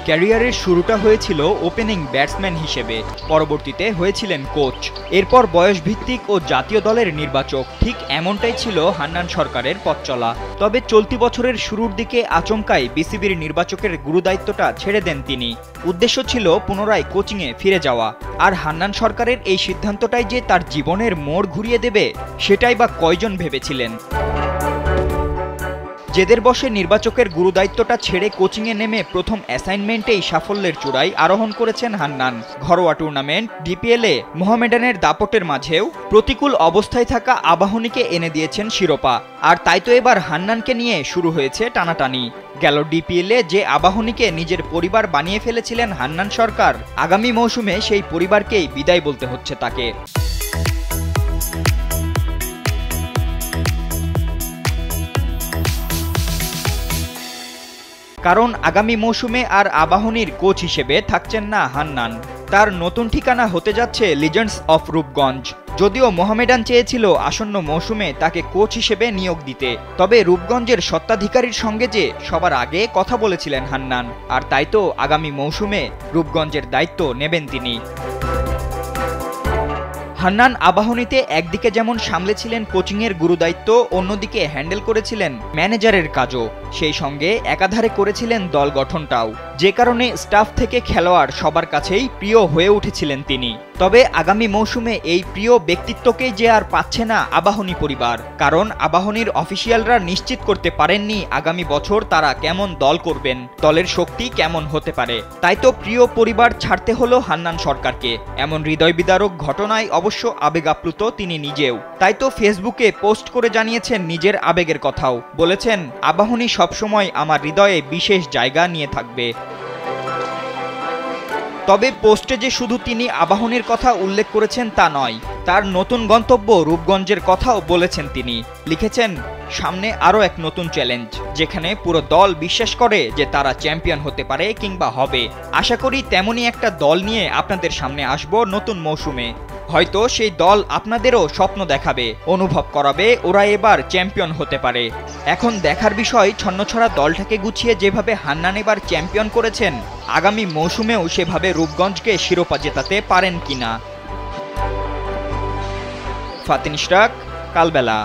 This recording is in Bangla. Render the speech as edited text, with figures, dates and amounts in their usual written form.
ক্যারিয়ারের শুরুটা হয়েছিল ওপেনিং ব্যাটসম্যান হিসেবে, পরবর্তীতে হয়েছিলেন কোচ, এরপর বয়সভিত্তিক ও জাতীয় দলের নির্বাচক। ঠিক এমনটাই ছিল হান্নান সরকারের পথ চলা। তবে চলতি বছরের শুরুর দিকে আচমকাই বিসিবির নির্বাচকের গুরুদায়িত্বটা ছেড়ে দেন তিনি। উদ্দেশ্য ছিল পুনরায় কোচিংয়ে ফিরে যাওয়া। আর হান্নান সরকারের এই সিদ্ধান্তটাই যে তার জীবনের মোড় ঘুরিয়ে দেবে, সেটাই বা কয়জন ভেবেছিলেন। জেদের বসে নির্বাচকের গুরুদায়িত্বটা ছেড়ে কোচিংয়ে নেমে প্রথম অ্যাসাইনমেন্টেই সাফল্যের চূড়ায় আরোহণ করেছেন হান্নান। ঘরোয়া টুর্নামেন্ট ডিপিএলে মোহামেডানের দাপটের মাঝেও প্রতিকূল অবস্থায় থাকা আবাহনীকে এনে দিয়েছেন শিরোপা। আর তাই তো এবার হান্নানকে নিয়ে শুরু হয়েছে টানাটানি। গেল ডিপিএলে যে আবাহনীকে নিজের পরিবার বানিয়ে ফেলেছিলেন হান্নান সরকার, আগামী মৌসুমে সেই পরিবারকেই বিদায় বলতে হচ্ছে তাকে। কারণ আগামী মৌসুমে আর আবাহনীর কোচ হিসেবে থাকছেন না হান্নান। তার নতুন ঠিকানা হতে যাচ্ছে লিজেন্ডস অফ রূপগঞ্জ। যদিও মোহামেডান চেয়েছিল আসন্ন মৌসুমে তাকে কোচ হিসেবে নিয়োগ দিতে, তবে রূপগঞ্জের স্বত্বাধিকারীর সঙ্গে যে সবার আগে কথা বলেছিলেন হান্নান, আর তাই তো আগামী মৌসুমে রূপগঞ্জের দায়িত্ব নেবেন তিনি। হান্নান আবাহনীতে একদিকে যেমন সামলেছিলেন কোচিংয়ের গুরুদায়িত্ব, অন্যদিকে হ্যান্ডেল করেছিলেন ম্যানেজারের কাজও। সেই সঙ্গে একাধারে করেছিলেন দল গঠনটাও, যে কারণে স্টাফ থেকে খেলোয়াড় সবার কাছেই প্রিয় হয়ে উঠেছিলেন তিনি। তবে আগামী মৌসুমে এই প্রিয় ব্যক্তিত্বকেই যে আর পাচ্ছে না আবাহনী পরিবার, কারণ আবাহনীর অফিসিয়ালরা নিশ্চিত করতে পারেননি আগামী বছর তারা কেমন দল করবেন, দলের শক্তি কেমন হতে পারে। তাই তো প্রিয় পরিবার ছাড়তে হলো হান্নান সরকারকে। এমন হৃদয় বিদারক ঘটনায় অবশ্য আবেগ আপ্লুত তিনি নিজেও। তাই তো ফেসবুকে পোস্ট করে জানিয়েছেন নিজের আবেগের কথাও। বলেছেন, আবাহনী সবসময় আমার হৃদয়ে বিশেষ জায়গা নিয়ে থাকবে। তবে পোস্টে যে শুধু তিনি আবাহনীর কথা উল্লেখ করেছেন তা নয়, তার নতুন গন্তব্য রূপগঞ্জের কথাও বলেছেন তিনি। লিখেছেন, সামনে আরও এক নতুন চ্যালেঞ্জ, যেখানে পুরো দল বিশ্বাস করে যে তারা চ্যাম্পিয়ন হতে পারে কিংবা হবে। আশা করি তেমনই একটা দল নিয়ে আপনাদের সামনে আসব নতুন মৌসুমে। হয়তো সেই দল আপনাদেরও স্বপ্ন দেখাবে, অনুভব করাবে ওরা এবার চ্যাম্পিয়ন হতে পারে। এখন দেখার বিষয়, ছন্নছড়া দলটাকে গুছিয়ে যেভাবে হান্নান এবার চ্যাম্পিয়ন করেছেন, আগামী মৌসুমেও সেভাবে রূপগঞ্জকে শিরোপা জেতাতে পারেন কিনা। ফাতিন ইশরাক, কালবেলা।